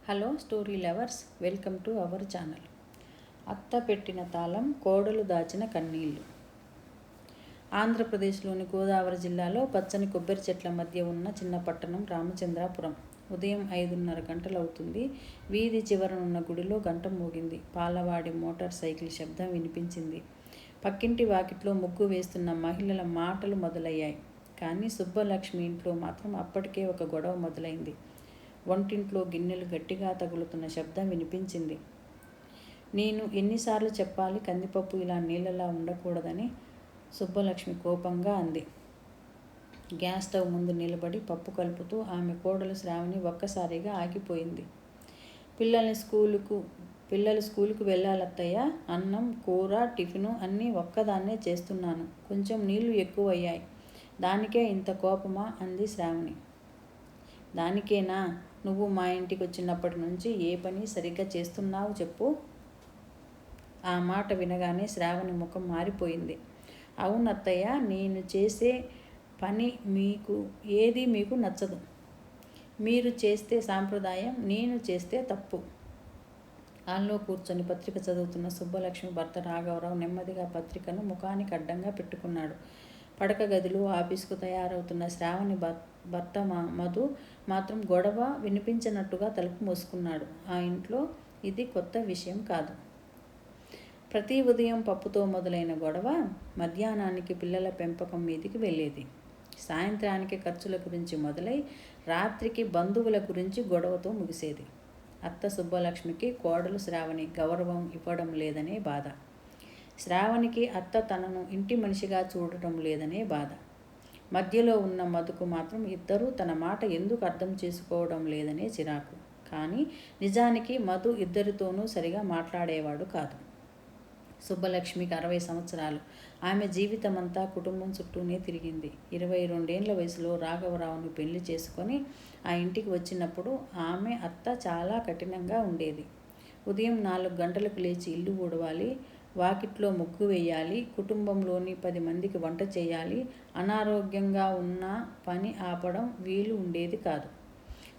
Hello story lovers, welcome to our channel. అత్త పెట్టిన తాళం, కోడలు దాచిన కన్నీళ్లు. ఆంధ్రప్రదేశ్లోని గోదావరి జిల్లాలో పచ్చని కొబ్బరి చెట్ల మధ్య ఉన్న చిన్న పట్టణం రామచంద్రాపురం. ఉదయం 5:30 గంటలవుతుంది. వీధి చివరనున్న గుడిలో గంట మోగింది. పాలవాడి మోటార్ సైకిల్ శబ్దం వినిపించింది. పక్కింటి వాకిట్లో ముగ్గు వేస్తున్న మహిళల మాటలు మొదలయ్యాయి. కానీ సుబ్బలక్ష్మి ఇంట్లో మాత్రం అప్పటికే ఒక గొడవ మొదలైంది. వంటింట్లో గిన్నెలు గట్టిగా తగులుతున్న శబ్దం వినిపించింది. నేను ఎన్నిసార్లు చెప్పాలి కందిపప్పు ఇలా నీళ్ళలా ఉండకూడదని? సుబ్బలక్ష్మి కోపంగా అంది. గ్యాస్ స్టవ్ ముందు నిలబడి పప్పు కలుపుతూ ఆమె కోడలు శ్రావణి ఒక్కసారిగా ఆగిపోయింది. పిల్లలు స్కూలుకు వెళ్ళాలత్తయ్య. అన్నం, కూర, టిఫిను అన్నీ ఒక్కదాన్నే చేస్తున్నాను. కొంచెం నీళ్లు ఎక్కువయ్యాయి. దానికే ఇంత కోపమా? అంది శ్రావణి. దానికేనా? నువ్వు మా ఇంటికి వచ్చినప్పటి నుంచి ఏ పని సరిగ్గా చేస్తున్నావు చెప్పు? ఆ మాట వినగానే శ్రావణి ముఖం మారిపోయింది. అవునత్తయ్య, నేను చేసే పని మీకు నచ్చదు. మీరు చేస్తే సాంప్రదాయం, నేను చేస్తే తప్పు. హాల్లో కూర్చొని పత్రిక చదువుతున్న సుబ్బలక్ష్మి భర్త రాఘవరావు నెమ్మదిగా పత్రికను ముఖానికి అడ్డంగా పెట్టుకున్నాడు. పడక గదిలో ఆఫీసుకు తయారవుతున్న శ్రావణి భర్త మధు మాత్రం గొడవ వినిపించినట్టుగా తలుపు మూసుకున్నాడు. ఆ ఇంట్లో ఇది కొత్త విషయం కాదు. ప్రతి ఉదయం పప్పుతో మొదలైన గొడవ మధ్యాహ్నానికి పిల్లల పెంపకం మీదికి వెళ్ళేది. సాయంత్రానికి ఖర్చుల గురించి మొదలై రాత్రికి బంధువుల గురించి గొడవతో ముగిసేది. అత్త సుబ్బలక్ష్మికి కోడలు శ్రావణి గౌరవం ఇవ్వడం లేదనే బాధ. శ్రావణికి అత్త తనను ఇంటి మనిషిగా చూడటం లేదనే బాధ. మధ్యలో ఉన్న మధుకు మాత్రం ఇద్దరూ తన మాట ఎందుకు అర్థం చేసుకోవడం లేదనే చిరాకు. కానీ నిజానికి మధు ఇద్దరితోనూ సరిగా మాట్లాడేవాడు కాదు. సుబ్బలక్ష్మికి 60 సంవత్సరాలు. ఆమె జీవితమంతా కుటుంబం చుట్టూనే తిరిగింది. 22 వయసులో రాఘవరావును పెళ్లి చేసుకొని ఆ ఇంటికి వచ్చినప్పుడు ఆమె అత్త చాలా కఠినంగా ఉండేది. ఉదయం 4 గంటలకు లేచి ఇల్లు ఊడవాలి, వాకిట్లో ముగ్గు వేయాలి, కుటుంబంలోని 10 మందికి వంట చేయాలి. అనారోగ్యంగా ఉన్న పని ఆపడం వీలు ఉండేది కాదు.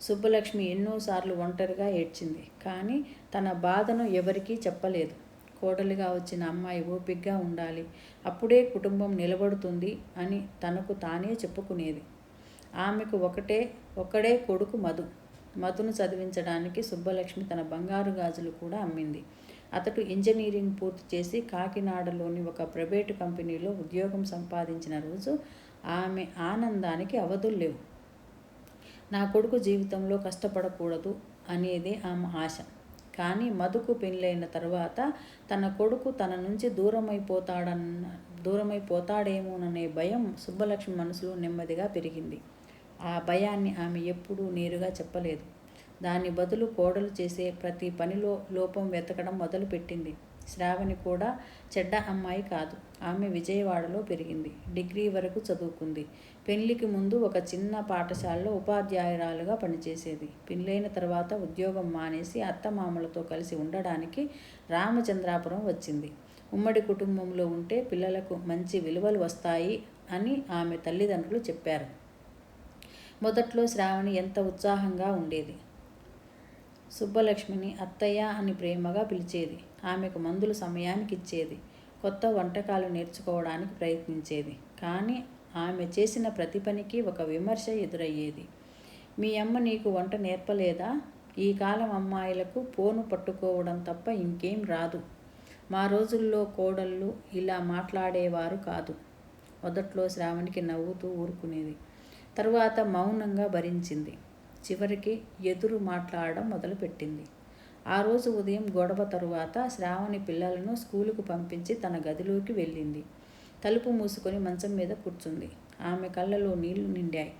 సుబ్బలక్ష్మి ఎన్నోసార్లు ఒంటరిగా ఏడ్చింది. కానీ తన బాధను ఎవరికీ చెప్పలేదు. కోడలిగా వచ్చిన అమ్మాయి ఓపికగా ఉండాలి, అప్పుడే కుటుంబం నిలబడుతుంది అని తనకు తానే చెప్పుకునేది. ఆమెకు ఒక్కడే కొడుకు మధును చదివించడానికి సుబ్బలక్ష్మి తన బంగారు గాజులు కూడా అమ్మింది. అతడు ఇంజనీరింగ్ పూర్తి చేసి కాకినాడలోని ఒక ప్రైవేటు కంపెనీలో ఉద్యోగం సంపాదించిన రోజు ఆమె ఆనందానికి అవధులు లేవు. నా కొడుకు జీవితంలో కష్టపడకూడదు అనేదే ఆమె ఆశ. కానీ మధుకు పెళ్ళైన తరువాత తన కొడుకు తన నుంచి దూరమైపోతాడేమోననే భయం సుబ్బలక్ష్మి మనసులో నెమ్మదిగా పెరిగింది. ఆ భయాన్ని ఆమె ఎప్పుడూ నేరుగా చెప్పలేదు. దాని బదులు కోడలు చేసే ప్రతి పనిలో లోపం వెతకడం మొదలుపెట్టింది. శ్రావణి కూడా చెడ్డ అమ్మాయి కాదు. ఆమె విజయవాడలో పెరిగింది. డిగ్రీ వరకు చదువుకుంది. పెళ్లికి ముందు ఒక చిన్న పాఠశాలలో ఉపాధ్యాయురాలుగా పనిచేసేది. పెళ్ళైన తర్వాత ఉద్యోగం మానేసి అత్తమామలతో కలిసి ఉండడానికి రామచంద్రాపురం వచ్చింది. ఉమ్మడి కుటుంబంలో ఉంటే పిల్లలకు మంచి విలువలు వస్తాయి అని ఆమె తల్లిదండ్రులు చెప్పారు. మొదట్లో శ్రావణి ఎంత ఉత్సాహంగా ఉండేది. సుబ్బలక్ష్మిని అత్తయ్య అని ప్రేమగా పిలిచేది. ఆమెకు మందులు సమయానికి ఇచ్చేది. కొత్త వంటకాలు నేర్చుకోవడానికి ప్రయత్నించేది. కానీ ఆమె చేసిన ప్రతి పనికి ఒక విమర్శ ఎదురయ్యేది. మీ అమ్మ నీకు వంట నేర్పలేదా? ఈ కాలం అమ్మాయిలకు ఫోను పట్టుకోవడం తప్ప ఇంకేం రాదు. మా రోజుల్లో కోడళ్ళు ఇలా మాట్లాడేవారు కాదు. మొదట్లో శ్రావణికి నవ్వుతూ ఊరుకునేది. తరువాత మౌనంగా భరించింది. చివరికి ఎదురు మాట్లాడడం మొదలుపెట్టింది. ఆ రోజు ఉదయం గొడవ తరువాత శ్రావణి పిల్లలను స్కూలుకు పంపించి తన గదిలోకి వెళ్ళింది. తలుపు మూసుకొని మంచం మీద కూర్చుంది. ఆమె కళ్ళలో నీళ్లు నిండాయి.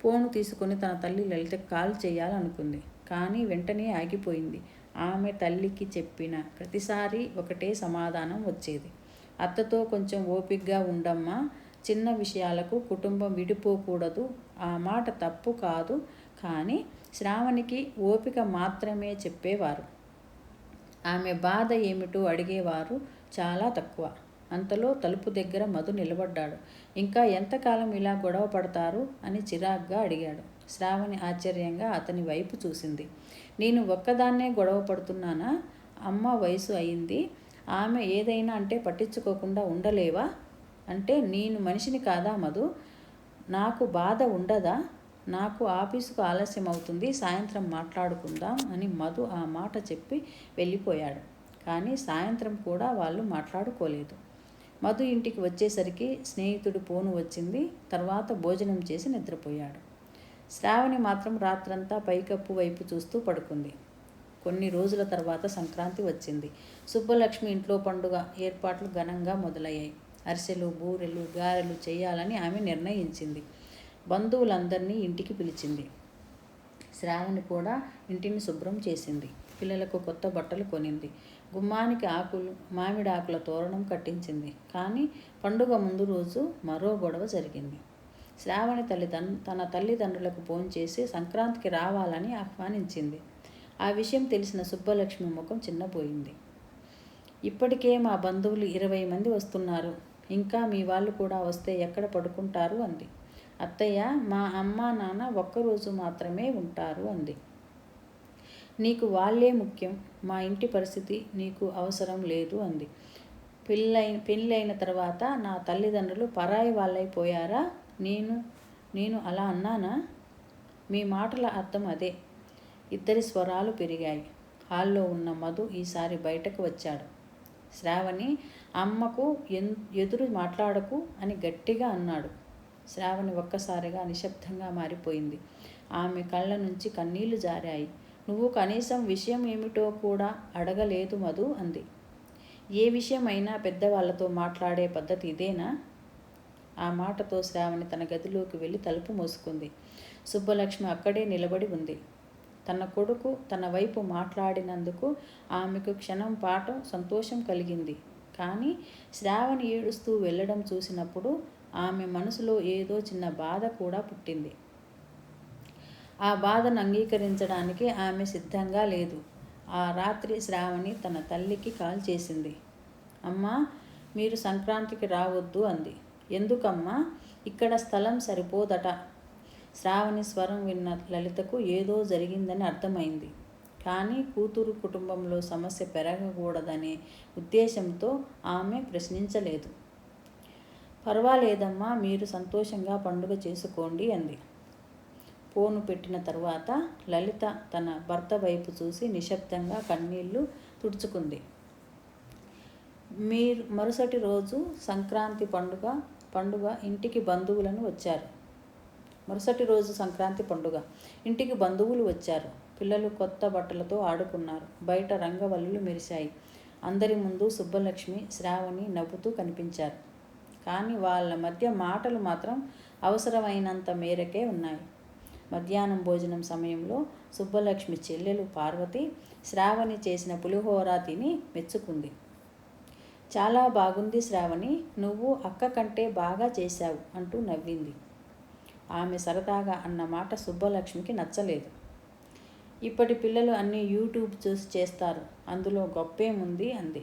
ఫోను తీసుకొని తన తల్లి లలితకు కాల్ చేయాలనుకుంది. కానీ వెంటనే ఆగిపోయింది. ఆమె తల్లికి చెప్పిన ప్రతిసారి ఒకటే సమాధానం వచ్చేది. అత్తతో కొంచెం ఓపికగా ఉండమ్మా, చిన్న విషయాలకు కుటుంబం విడిపోకూడదు. ఆ మాట తప్పు కాదు, కానీ శ్రావణికి ఓపిక మాత్రమే చెప్పేవారు. ఆమె బాధ ఏమిటో అడిగేవారు చాలా తక్కువ. అంతలో తలుపు దగ్గర మధు నిలబడ్డాడు. ఇంకా ఎంతకాలం ఇలా గొడవ పడతారు అని చిరాగ్గా అడిగాడు. శ్రావణి ఆశ్చర్యంగా అతని వైపు చూసింది. నేను ఒక్కదాన్నే గొడవ పడుతున్నానా? అమ్మ వయసు అయింది. ఆమె ఏదైనా అంటే పట్టించుకోకుండా ఉండలేవా? అంటే నేను మనిషిని కాదా మధు? నాకు బాధ ఉండదా? నాకు ఆఫీసుకు ఆలస్యం అవుతుంది, సాయంత్రం మాట్లాడుకుందాం అని మధు ఆ మాట చెప్పి వెళ్ళిపోయాడు. కానీ సాయంత్రం కూడా వాళ్ళు మాట్లాడుకోలేదు. మధు ఇంటికి వచ్చేసరికి స్నేహితుడు ఫోను వచ్చింది. తర్వాత భోజనం చేసి నిద్రపోయాడు. శ్రావణి మాత్రం రాత్రంతా పైకప్పు వైపు చూస్తూ పడుకుంది. కొన్ని రోజుల తర్వాత సంక్రాంతి వచ్చింది. సుబ్బలక్ష్మి ఇంట్లో పండుగ ఏర్పాట్లు ఘనంగా మొదలయ్యాయి. అరిసెలు, బూరెలు, గారెలు చేయాలని ఆమె నిర్ణయించింది. బంధువులందరినీ ఇంటికి పిలిచింది. శ్రావణి కూడా ఇంటిని శుభ్రం చేసింది. పిల్లలకు కొత్త బట్టలు కొనింది. గుమ్మానికి మామిడి ఆకుల తోరణం కట్టించింది. కానీ పండుగ ముందు రోజు మరో గొడవ జరిగింది. శ్రావణి తన తల్లిదండ్రులకు ఫోన్ చేసి సంక్రాంతికి రావాలని ఆహ్వానించింది. ఆ విషయం తెలిసిన సుబ్బలక్ష్మి ముఖం చిన్నపోయింది. ఇప్పటికే మా బంధువులు 20 మంది వస్తున్నారు. ఇంకా మీ వాళ్ళు కూడా వస్తే ఎక్కడ పడుకుంటారు అంది. అత్తయ్య, మా అమ్మ నాన్న ఒక్కరోజు మాత్రమే ఉంటారు అంది. నీకు వాళ్ళే ముఖ్యం. మా ఇంటి పరిస్థితి నీకు అవసరం లేదు అంది. పెళ్ళైన తర్వాత నా తల్లిదండ్రులు పరాయి వాళ్ళైపోయారా? నేను అలా అన్నానా? మీ మాటల అర్థం అదే. ఇద్దరి స్వరాలు పెరిగాయి. హాల్లో ఉన్న మధు ఈసారి బయటకు వచ్చాడు. శ్రావణి, అమ్మకు ఎదురు మాట్లాడకు అని గట్టిగా అన్నాడు. శ్రావణి ఒక్కసారిగా నిశ్శబ్దంగా మారిపోయింది. ఆమె కళ్ళ నుంచి కన్నీళ్లు జారాయి. నువ్వు కనీసం విషయం ఏమిటో కూడా అడగలేదు మధు అంది. ఏ విషయమైనా పెద్దవాళ్లతో మాట్లాడే పద్ధతి ఇదేనా? ఆ మాటతో శ్రావణి తన గదిలోకి వెళ్ళి తలుపు మూసుకుంది. సుబ్బలక్ష్మి అక్కడే నిలబడి ఉంది. తన కొడుకు తన వైపు మాట్లాడినందుకు ఆమెకు క్షణం పాటు సంతోషం కలిగింది. కానీ శ్రావణి ఏడుస్తూ వెళ్ళడం చూసినప్పుడు ఆమె మనసులో ఏదో చిన్న బాధ కూడా పుట్టింది. ఆ బాధను అంగీకరించడానికి ఆమె సిద్ధంగా లేదు. ఆ రాత్రి శ్రావణి తన తల్లికి కాల్ చేసింది. అమ్మా, మీరు సంక్రాంతికి రావద్దు అంది. ఎందుకమ్మా? ఇక్కడ స్థలం సరిపోదట. శ్రావణి స్వరం విన్న లలితకు ఏదో జరిగిందని అర్థమైంది. కానీ కూతురు కుటుంబంలో సమస్య పెరగకూడదనే ఉద్దేశంతో ఆమె ప్రశ్నించలేదు. పర్వాలేదమ్మా, మీరు సంతోషంగా పండుగ చేసుకోండి అంది. ఫోను పెట్టిన తర్వాత లలిత తన భర్త వైపు చూసి నిశ్శబ్దంగా కన్నీళ్లు తుడుచుకుంది. మరుసటి రోజు సంక్రాంతి పండుగ ఇంటికి బంధువులను వచ్చారు. ఇంటికి బంధువులు వచ్చారు. పిల్లలు కొత్త బట్టలతో ఆడుకున్నారు. బయట రంగవల్లులు మెరిశాయి. అందరి ముందు సుబ్బలక్ష్మి, శ్రావణి నవ్వుతూ కనిపించారు. కానీ వాళ్ళ మధ్య మాటలు మాత్రం అవసరమైనంత మేరకే ఉన్నాయి. మధ్యాహ్నం భోజనం సమయంలో సుబ్బలక్ష్మి చెల్లెలు పార్వతి శ్రావణి చేసిన పులిహోర తిని మెచ్చుకుంది. చాలా బాగుంది శ్రావణి, నువ్వు అక్క కంటే బాగా చేశావు అంటూ నవ్వింది. ఆమె సరదాగా అన్న మాట సుబ్బలక్ష్మికి నచ్చలేదు. ఇప్పటి పిల్లలు అన్నీ యూట్యూబ్ చూసి చేస్తారు, అందులో గొప్పేముంది అంది.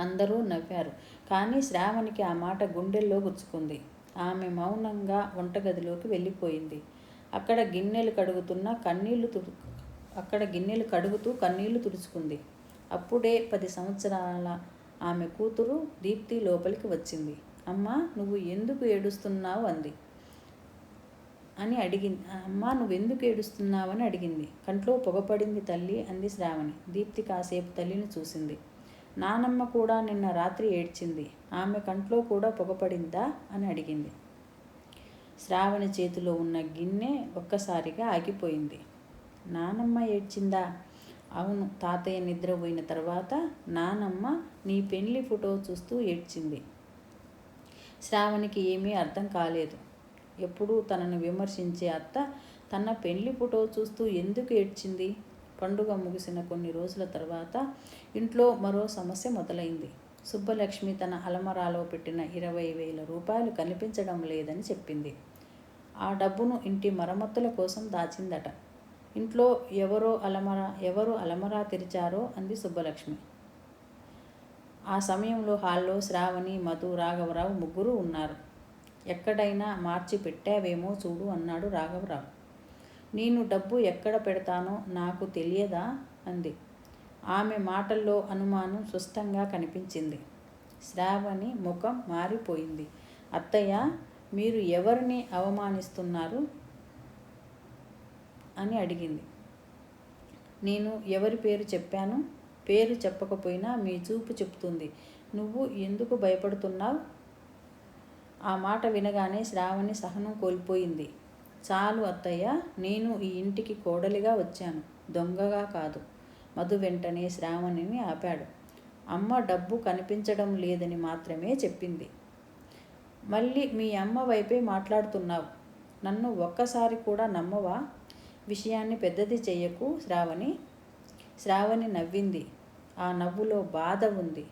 అందరూ నవ్వారు. కానీ శ్రావణికి ఆ మాట గుండెల్లో గుచ్చుకుంది. ఆమె మౌనంగా వంటగదిలోకి వెళ్ళిపోయింది. అక్కడ గిన్నెలు కడుగుతూ కన్నీళ్లు తుడుచుకుంది. అప్పుడే 10 సంవత్సరాల ఆమె కూతురు దీప్తి లోపలికి వచ్చింది. అమ్మా, నువ్వు ఎందుకు ఏడుస్తున్నావు అని అడిగింది. కంట్లో పొగపడింది తల్లి అంది శ్రావణి. దీప్తి కాసేపు తల్లిని చూసింది. నానమ్మ కూడా నిన్న రాత్రి ఏడ్చింది. ఆమె కంట్లో కూడా పొగపడిందా అని అడిగింది. శ్రావణి చేతిలో ఉన్న గిన్నె ఒక్కసారిగా ఆగిపోయింది. నానమ్మ ఏడ్చిందా? అవును, తాతయ్య నిద్రపోయిన తర్వాత నానమ్మ నీ పెళ్లి ఫోటో చూస్తూ ఏడ్చింది. శ్రావణికి ఏమీ అర్థం కాలేదు. ఎప్పుడూ తనను విమర్శించే అత్త తన పెళ్లి ఫోటో చూస్తూ ఎందుకు ఏడ్చింది? పండుగ ముగిసిన కొన్ని రోజుల తర్వాత ఇంట్లో మరో సమస్య మొదలైంది. సుబ్బలక్ష్మి తన అలమరాలో పెట్టిన 20,000 రూపాయలు కనిపించడం లేదని చెప్పింది. ఆ డబ్బును ఇంటి మరమ్మతుల కోసం దాచిందట. ఇంట్లో ఎవరు అలమరా తెరిచారో అంది సుబ్బలక్ష్మి. ఆ సమయంలో హాల్లో శ్రావణి, మధు, రాఘవరావు ముగ్గురు ఉన్నారు. ఎక్కడైనా మార్చి పెట్టావేమో చూడు అన్నాడు రాఘవరావు. నేను డబ్బు ఎక్కడ పెడతానో నాకు తెలియదా అంది. ఆమె మాటల్లో అనుమానం స్పష్టంగా కనిపించింది. శ్రావణి ముఖం మారిపోయింది. అత్తయ్య, మీరు ఎవరిని అవమానిస్తున్నారు అని అడిగింది. నేను ఎవరి పేరు చెప్పాను? పేరు చెప్పకపోయినా మీ చూపు చెప్తుంది. నువ్వు ఎందుకు భయపడుతున్నావు? ఆ మాట వినగానే శ్రావణి సహనం కోల్పోయింది. చాలు అత్తయ్య, నేను ఈ ఇంటికి కోడలిగా వచ్చాను, దొంగగా కాదు. మధు వెంటనే శ్రావణిని ఆపాడు. అమ్మ డబ్బు కనిపించడం లేదని మాత్రమే చెప్పింది. మళ్ళీ మీ అమ్మ వైపే మాట్లాడుతున్నావు. నన్ను ఒక్కసారి కూడా నమ్మవా? విషయాన్ని పెద్దది చెయ్యకు శ్రావణి. శ్రావణి నవ్వింది. ఆ నవ్వులో బాధ ఉంది.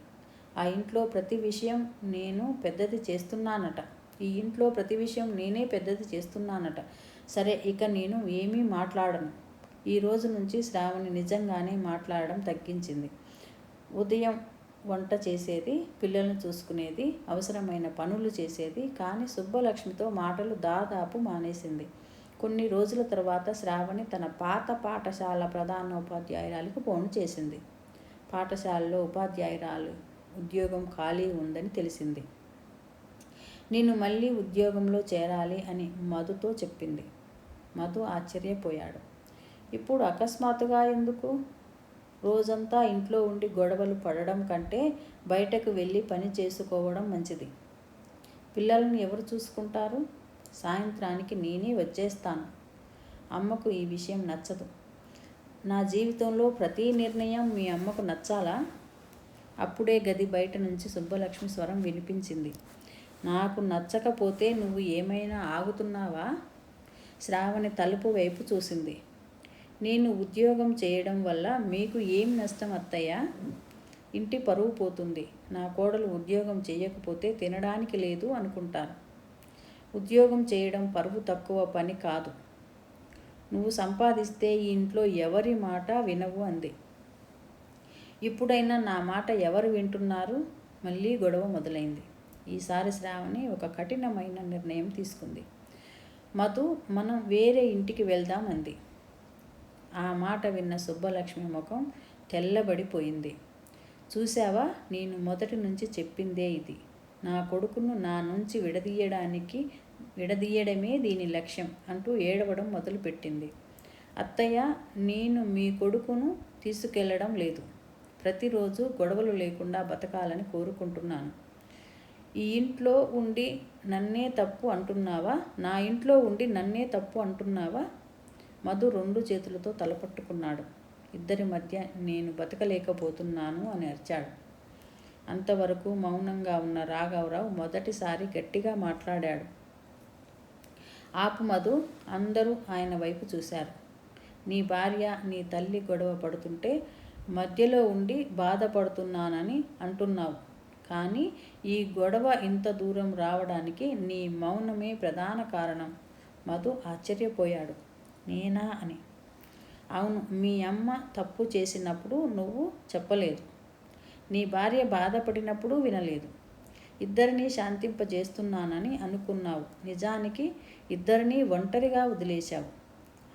ఆ ఇంట్లో ప్రతి విషయం నేను పెద్దది చేస్తున్నానట. ఈ ఇంట్లో ప్రతి విషయం నేనే పెద్దది చేస్తున్నానట. సరే, ఇక నేను ఏమీ మాట్లాడను. ఈ రోజు నుంచి శ్రావణి నిజంగానే మాట్లాడడం తగ్గించింది. ఉదయం వంట చేసేది, పిల్లలను చూసుకునేది, అవసరమైన పనులు చేసేది. కానీ సుబ్బలక్ష్మితో మాటలు దాదాపు మానేసింది. కొన్ని రోజుల తర్వాత శ్రావణి తన పాత పాఠశాల ప్రధానోపాధ్యాయురాలికి ఫోన్ చేసింది. పాఠశాలలో ఉపాధ్యాయురాలు ఉద్యోగం ఖాళీ ఉందని తెలిసింది. నేను మళ్ళీ ఉద్యోగంలో చేరాలి అని మధుతో చెప్పింది. మధు ఆశ్చర్యపోయాడు. ఇప్పుడు అకస్మాత్తుగా ఎందుకు? రోజంతా ఇంట్లో ఉండి గొడవలు పడడం కంటే బయటకు వెళ్ళి పని చేసుకోవడం మంచిది. పిల్లలను ఎవరు చూసుకుంటారు? సాయంత్రానికి నేనే వచ్చేస్తాను. అమ్మకు ఈ విషయం నచ్చదు. నా జీవితంలో ప్రతి నిర్ణయం మీ అమ్మకు నచ్చాలా? అప్పుడే గది బయట నుంచి సుబ్బలక్ష్మి స్వరం వినిపించింది. నాకు నచ్చకపోతే నువ్వు ఏమైనా ఆగుతున్నావా? శ్రావణి తలుపు వైపు చూసింది. నేను ఉద్యోగం చేయడం వల్ల మీకు ఏం నష్టం అత్తయ్య? ఇంటి పరువు పోతుంది. నా కోడలు ఉద్యోగం చేయకపోతే తినడానికి లేదు అనుకుంటారు. ఉద్యోగం చేయడం పరువు తక్కువ పని కాదు. నువ్వు సంపాదిస్తే ఈ ఇంట్లో ఎవరి మాట వినవు అంది. ఇప్పుడైనా నా మాట ఎవరు వింటున్నారు? మళ్ళీ గొడవ మొదలైంది. ఈసారి శ్రావణి ఒక కఠినమైన నిర్ణయం తీసుకుంది. మధు, మనం వేరే ఇంటికి వెళ్దాం అంది. ఆ మాట విన్న సుబ్బలక్ష్మి ముఖం తెల్లబడిపోయింది. చూశావా, నేను మొదటి నుంచి చెప్పిందే ఇది. నా కొడుకును నా నుంచి విడదీయడమే దీని లక్ష్యం అంటూ ఏడవడం మొదలుపెట్టింది. అత్తయ్య, నేను మీ కొడుకును తీసుకెళ్లడం లేదు. ప్రతిరోజు గొడవలు లేకుండా బతకాలని కోరుకుంటున్నాను. ఈ ఇంట్లో ఉండి నన్నే తప్పు అంటున్నావా? నా ఇంట్లో ఉండి నన్నే తప్పు అంటున్నావా? మధు రెండు చేతులతో తలపట్టుకున్నాడు. ఇద్దరి మధ్య నేను బతకలేకపోతున్నాను అని అరిచాడు. అంతవరకు మౌనంగా ఉన్న రాఘవరావు మొదటిసారి గట్టిగా మాట్లాడాడు. ఆపు మధు. అందరూ ఆయన వైపు చూశారు. నీ భార్య, నీ తల్లి గొడవ పడుతుంటే మధ్యలో ఉండి బాధపడుతున్నానని అంటున్నావు. కానీ ఈ గొడవ ఇంత దూరం రావడానికి నీ మౌనమే ప్రధాన కారణం. మధు ఆశ్చర్యపోయాడు. నేనా అని. అవును, మీ అమ్మ తప్పు చేసినప్పుడు నువ్వు చెప్పలేదు. నీ భార్య బాధపడినప్పుడు వినలేదు. ఇద్దరినీ శాంతింపజేస్తున్నానని అనుకున్నావు. నిజానికి ఇద్దరినీ ఒంటరిగా వదిలేశావు.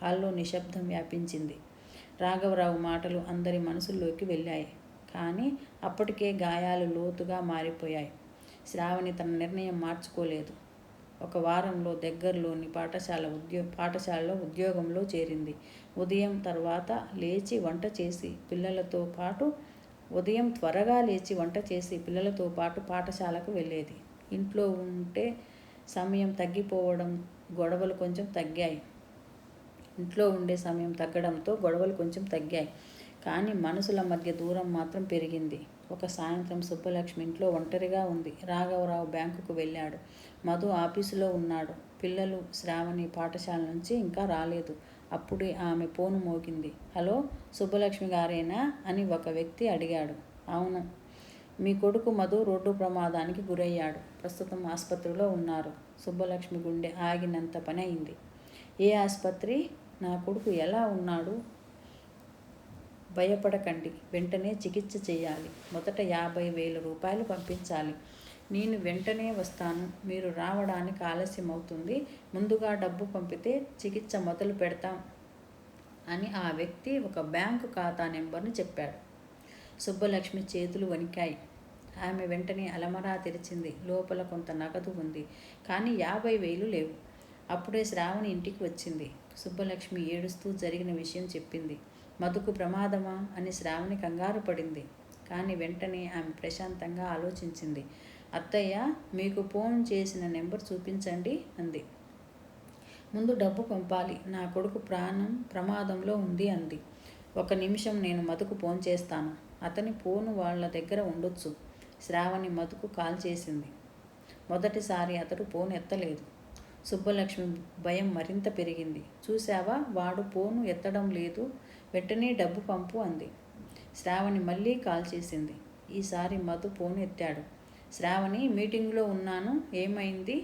హాల్లో నిశ్శబ్దం వ్యాపించింది. రాఘవరావు మాటలు అందరి మనసుల్లోకి వెళ్ళాయి. కానీ అప్పటికే గాయాలు లోతుగా మారిపోయాయి. శ్రావణి తన నిర్ణయం మార్చుకోలేదు. ఒక వారంలో దగ్గరలోని పాఠశాలలో ఉద్యోగంలో చేరింది. ఉదయం త్వరగా లేచి వంట చేసి పిల్లలతో పాటు పాఠశాలకు వెళ్ళేది. ఇంట్లో ఉంటే సమయం తగ్గిపోవడం, గొడవలు కొంచెం తగ్గాయి. ఇంట్లో ఉండే సమయం తగ్గడంతో గొడవలు కొంచెం తగ్గాయి. కానీ మనసుల మధ్య దూరం మాత్రం పెరిగింది. ఒక సాయంత్రం సుబ్బలక్ష్మి ఇంట్లో ఒంటరిగా ఉంది. రాఘవరావు బ్యాంకుకు వెళ్ళాడు. మధు ఆఫీసులో ఉన్నాడు. పిల్లలు శ్రావణి పాఠశాల నుంచి ఇంకా రాలేదు. అప్పుడే ఆమె ఫోను మోగింది. హలో, సుబ్బలక్ష్మి గారేనా అని ఒక వ్యక్తి అడిగాడు. అవును. మీ కొడుకు మధు రోడ్డు ప్రమాదానికి గురయ్యాడు. ప్రస్తుతం ఆసుపత్రిలో ఉన్నారు. సుబ్బలక్ష్మి గుండె ఆగినంత పని అయింది. ఏ ఆసుపత్రి? నా కొడుకు ఎలా ఉన్నాడు? భయపడకండి, వెంటనే చికిత్స చేయాలి. మొదట 50,000 రూపాయలు పంపించాలి. నేను వెంటనే వస్తాను. మీరు రావడానికి ఆలస్యం అవుతుంది. ముందుగా డబ్బు పంపితే చికిత్స మొదలు పెడతాం అని ఆ వ్యక్తి ఒక బ్యాంకు ఖాతా నెంబర్ను చెప్పాడు. సుబ్బలక్ష్మి చేతులు వణికాయి. ఆమె వెంటనే అలమరా తెరిచింది. లోపల కొంత నగదు ఉంది, కానీ 50,000 లేవు. అప్పుడే శ్రావణి ఇంటికి వచ్చింది. సుబ్బలక్ష్మి ఏడుస్తూ జరిగిన విషయం చెప్పింది. మధుకు ప్రమాదమా అని శ్రావణి కంగారు పడింది. కానీ వెంటనే ఆమె ప్రశాంతంగా ఆలోచించింది. అత్తయ్య, మీకు ఫోన్ చేసిన నెంబర్ చూపించండి అంది. ముందు డబ్బు పంపాలి, నా కొడుకు ప్రాణం ప్రమాదంలో ఉంది అంది. 1 నిమిషం, నేను మధుకు ఫోన్ చేస్తాను. అతని ఫోను వాళ్ళ దగ్గర ఉండొచ్చు. శ్రావణి మధుకు కాల్ చేసింది. మొదటిసారి అతడు ఫోన్ ఎత్తలేదు. సుబ్బలక్ష్మి భయం మరింత పెరిగింది. చూశావా, వాడు ఫోను ఎత్తడం లేదు, వెంటనే డబ్బు పంపు అంది. శ్రావణి మళ్ళీ కాల్ చేసింది. ఈసారి మధు ఫోన్ ఎత్తాడు. శ్రావణి, మీటింగ్లో ఉన్నాను, ఏమైంది?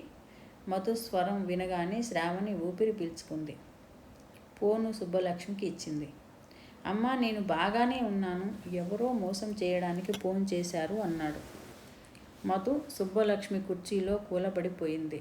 మధు స్వరం వినగానే శ్రావణి ఊపిరి పీల్చుకుంది. ఫోను సుబ్బలక్ష్మికి ఇచ్చింది. అమ్మా, నేను బాగానే ఉన్నాను, ఎవరో మోసం చేయడానికి ఫోన్ చేశారు అన్నాడు. మధు సుబ్బలక్ష్మి కుర్చీలో కూలబడిపోయింది.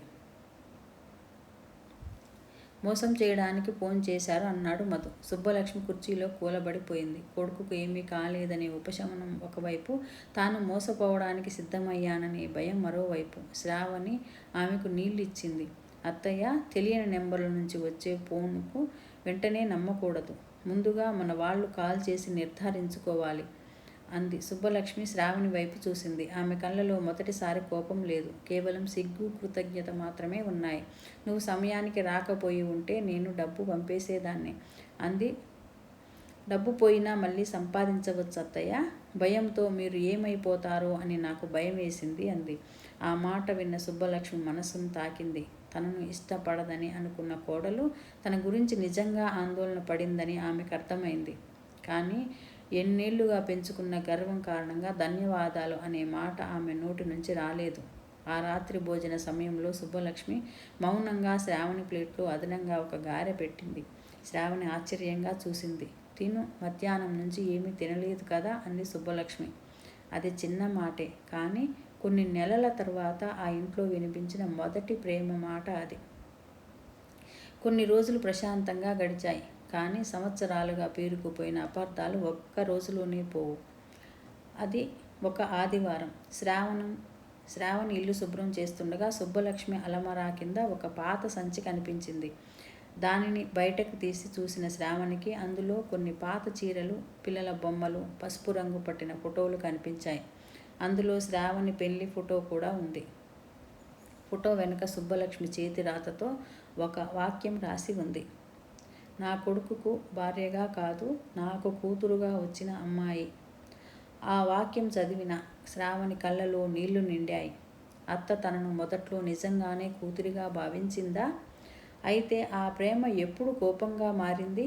మోసం చేయడానికి ఫోన్ చేశారు అన్నాడు మధు. సుబ్బలక్ష్మి కుర్చీలో కూలబడిపోయింది. కొడుకుకు ఏమీ కాలేదనే ఉపశమనం ఒకవైపు, తాను మోసపోవడానికి సిద్ధమయ్యాననే భయం మరోవైపు. శ్రావణి ఆమెకు నీళ్లు ఇచ్చింది. అత్తయ్య, తెలియని నెంబర్ల నుంచి వచ్చే ఫోన్కు వెంటనే నమ్మకూడదు. ముందుగా మన వాళ్ళు కాల్ చేసి నిర్ధారించుకోవాలి అంది. సుబ్బలక్ష్మి శ్రావణి వైపు చూసింది. ఆమె కళ్ళలో మొదటిసారి కోపం లేదు, కేవలం సిగ్గు, కృతజ్ఞత మాత్రమే ఉన్నాయి. నువ్వు సమయానికి రాకపోయి ఉంటే నేను డబ్బు పంపేసేదాన్ని అంది. డబ్బు పోయినా మళ్ళీ సంపాదించవచ్చు అత్తయ్య. భయంతో మీరు ఏమైపోతారో అని నాకు భయం వేసింది అంది. ఆ మాట విన్న సుబ్బలక్ష్మి మనసును తాకింది. తనను ఇష్టపడదని అనుకున్న కోడలు తన గురించి నిజంగా ఆందోళన పడిందని ఆమెకు అర్థమైంది. కానీ ఎన్నేళ్లుగా పెంచుకున్న గర్వం కారణంగా ధన్యవాదాలు అనే మాట ఆమె నోటి నుంచి రాలేదు. ఆ రాత్రి భోజన సమయంలో సుబ్బలక్ష్మి మౌనంగా శ్రావణి ప్లేట్లో అదనంగా ఒక గారె పెట్టింది. శ్రావణి ఆశ్చర్యంగా చూసింది. తిను, మధ్యాహ్నం నుంచి ఏమీ తినలేదు కదా అంది సుబ్బలక్ష్మి. అది చిన్న మాటే, కానీ కొన్ని నెలల తర్వాత ఆ ఇంట్లో వినిపించిన మొదటి ప్రేమ మాట అది. కొన్ని రోజులు ప్రశాంతంగా గడిచాయి. కానీ సంవత్సరాలుగా పేరుకుపోయిన అపార్థాలు ఒక్క రోజులోనే పోవు. అది ఒక ఆదివారం. శ్రావణి ఇల్లు శుభ్రం చేస్తుండగా సుబ్బలక్ష్మి అలమరా కింద ఒక పాత సంచి కనిపించింది. దానిని బయటకు తీసి చూసిన శ్రావణికి అందులో కొన్ని పాత చీరలు, పిల్లల బొమ్మలు, పసుపు రంగు పట్టిన ఫోటోలు కనిపించాయి. అందులో శ్రావణి పెళ్లి ఫోటో కూడా ఉంది. ఫోటో వెనుక సుబ్బలక్ష్మి చేతి రాతతో ఒక వాక్యం రాసి ఉంది. నా కొడుకుకు భార్యగా కాదు, నాకు కూతురుగా వచ్చిన అమ్మాయి. ఆ వాక్యం చదివిన శ్రావణి కళ్ళలో నీళ్లు నిండాయి. అత్త తనను మొదట్లో నిజంగానే కూతురిగా భావించిందా? అయితే ఆ ప్రేమ ఎప్పుడు కోపంగా మారింది?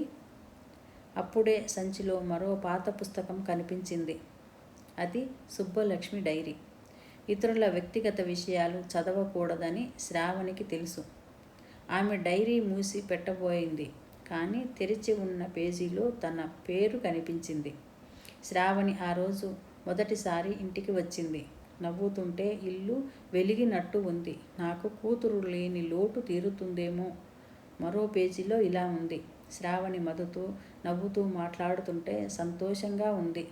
అప్పుడే సంచిలో మరో పాత పుస్తకం కనిపించింది. అది సుబ్బలక్ష్మి డైరీ. ఇతరుల వ్యక్తిగత విషయాలు చదవకూడదని శ్రావణికి తెలుసు. ఆమె డైరీ మూసి పెట్టబోయింది. కానీ తెరిచి ఉన్న పేజీలో తన పేరు కనిపించింది. శ్రావణి ఆ రోజు మొదటిసారి ఇంటికి వచ్చింది. నవ్వుతుంటే ఇల్లు వెలిగినట్టు ఉంది. నాకు కూతురు లేని లోటు తీరుతుందేమో. మరో పేజీలో ఇలా ఉంది. శ్రావణి మధుతో నవ్వుతూ మాట్లాడుతుంటే సంతోషంగా ఉంది.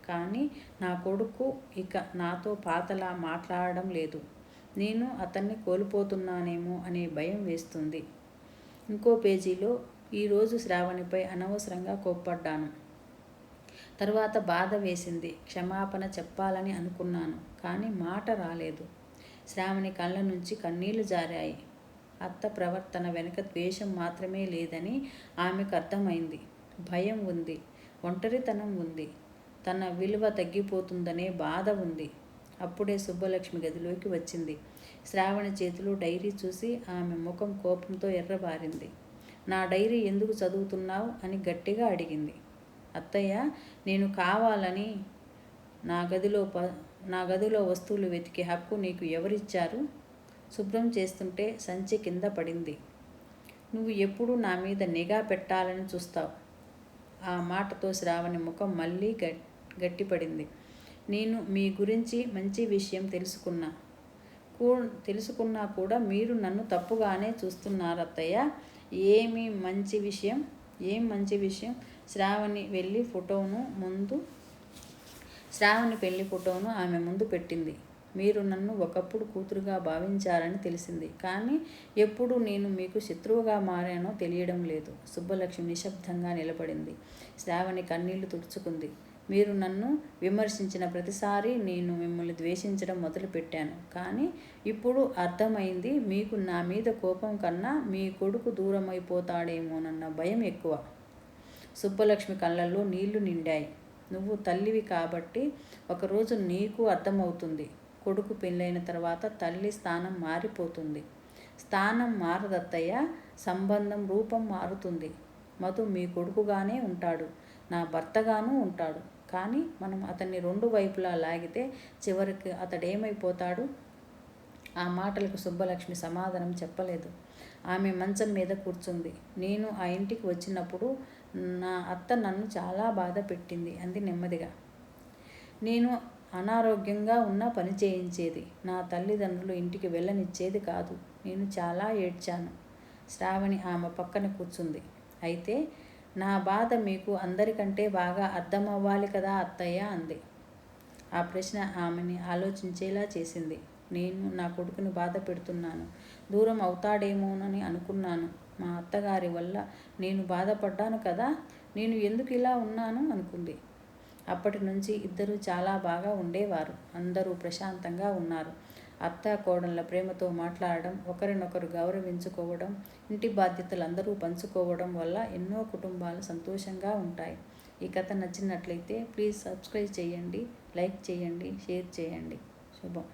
కానీ నా కొడుకు ఇక నాతో పాతలా మాట్లాడడం లేదు. నేను అతన్ని కోల్పోతున్నానేమో అనే భయం వేస్తుంది. ఇంకో పేజీలో, ఈరోజు శ్రావణిపై అనవసరంగా కోప్పడ్డాను. తరువాత బాధ వేసింది. క్షమాపణ చెప్పాలని అనుకున్నాను, కానీ మాట రాలేదు. శ్రావణి కళ్ళ నుంచి కన్నీళ్లు జారాయి. అత్త ప్రవర్తన వెనుక ద్వేషం మాత్రమే లేదని ఆమెకు అర్థమైంది. భయం ఉంది, ఒంటరితనం ఉంది, తన విలువ తగ్గిపోతుందనే బాధ ఉంది. అప్పుడే సుబ్బలక్ష్మి గదిలోకి వచ్చింది. శ్రావణి చేతిలో డైరీ చూసి ఆమె ముఖం కోపంతో ఎర్రబారింది. నా డైరీ ఎందుకు చదువుతున్నావు అని గట్టిగా అడిగింది. అత్తయ్య, నేను కావాలని నా గదిలో వస్తువులు వెతికే హక్కు నీకు ఎవరిచ్చారు? శుభ్రం చేస్తుంటే సంచి కింద పడింది. నువ్వు ఎప్పుడూ నా మీద నిఘా పెట్టాలని చూస్తావు. ఆ మాటతో శ్రావణి ముఖం మళ్ళీ గట్టిపడింది. నేను మీ గురించి మంచి విషయం తెలుసుకున్నా కూడా మీరు నన్ను తప్పుగానే చూస్తున్నారు అత్తయ్య. ఏమి మంచి విషయం? ఏం మంచి విషయం. శ్రావణి పెళ్లి ఫోటోను ఆమె ముందు పెట్టింది. మీరు నన్ను ఒకప్పుడు కూతురుగా భావించారని తెలిసింది. కానీ ఎప్పుడు నేను మీకు శత్రువుగా మారానో తెలియడం లేదు. సుబ్బలక్ష్మి నిశ్శబ్దంగా నిలబడింది. శ్రావణి కన్నీళ్లు తుడుచుకుంది. మీరు నన్ను విమర్శించిన ప్రతిసారి నేను మిమ్మల్ని ద్వేషించడం మొదలుపెట్టాను. కానీ ఇప్పుడు అర్థమైంది, మీకు నా మీద కోపం కన్నా మీ కొడుకు దూరమైపోతాడేమోనన్న భయం ఎక్కువ. సుబ్బలక్ష్మి కళ్ళల్లో నీళ్లు నిండాయి. నువ్వు తల్లివి కాబట్టి ఒకరోజు నీకు అర్థమవుతుంది. కొడుకు పెళ్ళైన తర్వాత తల్లి స్థానం మారిపోతుంది. స్థానం మారదత్తయ్య, సంబంధం రూపం మారుతుంది. మధు మీ కొడుకుగానే ఉంటాడు, నా భర్తగానూ ఉంటాడు. కానీ మనం అతన్ని రెండు వైపులా లాగితే చివరికి అతడేమైపోతాడు? ఆ మాటలకు సుబ్బలక్ష్మి సమాధానం చెప్పలేదు. ఆమె మంచం మీద కూర్చుంది. నేను ఆ ఇంటికి వచ్చినప్పుడు నా అత్త నన్ను చాలా బాధ పెట్టింది అంది నెమ్మదిగా. నేను అనారోగ్యంగా ఉన్నా పని చేయించేది. నా తల్లిదండ్రులు ఇంటికి వెళ్ళనిచ్చేది కాదు. నేను చాలా ఏడ్చాను. శ్రావణి ఆమె పక్కన కూర్చుంది. అయితే నా బాధ మీకు అందరికంటే బాగా అర్థమవ్వాలి కదా అత్తయ్య అంది. ఆ ప్రశ్న ఆమెని ఆలోచించేలా చేసింది. నేను నా కొడుకుని బాధ పెడుతున్నాను, దూరం అవుతాడేమోనని అనుకున్నాను. మా అత్తగారి వల్ల నేను బాధపడ్డాను కదా, నేను ఎందుకు ఇలా ఉన్నాను అనుకుంది. అప్పటి నుంచి ఇద్దరూ చాలా బాగా ఉండేవారు. అందరూ ప్రశాంతంగా ఉన్నారు. అత్త కోడళ్ళ ప్రేమతో మాట్లాడడం, ఒకరినొకరు గౌరవించుకోవడం, ఇంటి బాధ్యతలు అందరూ పంచుకోవడం వల్ల ఎన్నో కుటుంబాలు సంతోషంగా ఉంటాయి. ఈ కథ నచ్చినట్లయితే ప్లీజ్ సబ్స్క్రైబ్ చేయండి, లైక్ చేయండి, షేర్ చేయండి. శుభం.